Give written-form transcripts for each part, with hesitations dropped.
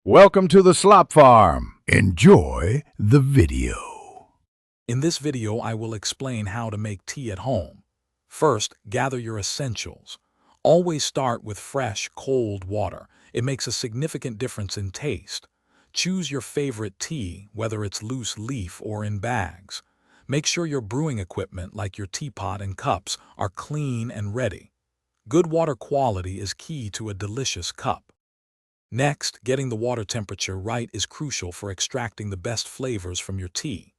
Welcome to the Slop Farm. Enjoy the video. In this video, I will explain how to make tea at home. First, gather your essentials. Always start with fresh, cold water. It makes a significant difference in taste. Choose your favorite tea, whether it's loose leaf or in bags. Make sure your brewing equipment, like your teapot and cups, are clean and ready. Good water quality is key to a delicious cup. Next, getting the water temperature right is crucial for extracting the best flavors from your tea.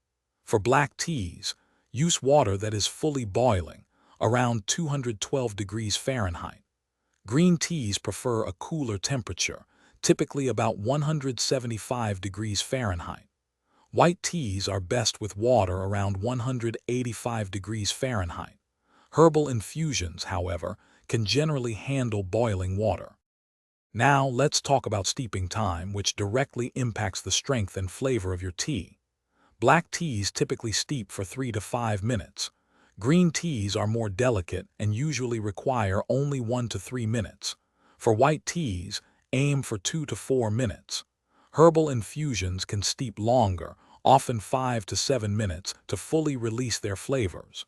For black teas, use water that is fully boiling, around 212 degrees Fahrenheit. Green teas prefer a cooler temperature, typically about 175 degrees Fahrenheit. White teas are best with water around 185 degrees Fahrenheit. Herbal infusions, however, can generally handle boiling water. Now, let's talk about steeping time, which directly impacts the strength and flavor of your tea. Black teas typically steep for 3 to 5 minutes. Green teas are more delicate and usually require only 1 to 3 minutes. For white teas, aim for 2 to 4 minutes. Herbal infusions can steep longer, often 5 to 7 minutes, to fully release their flavors.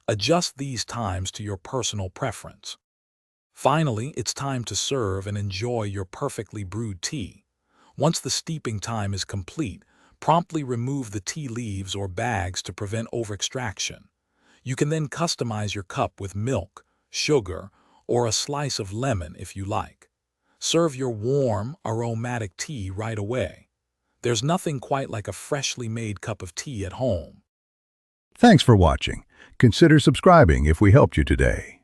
Adjust these times to your personal preference. Finally, it's time to serve and enjoy your perfectly brewed tea. Once the steeping time is complete, promptly remove the tea leaves or bags to prevent over-extraction. You can then customize your cup with milk, sugar, or a slice of lemon if you like. Serve your warm, aromatic tea right away. There's nothing quite like a freshly made cup of tea at home. Thanks for watching. Consider subscribing if we helped you today.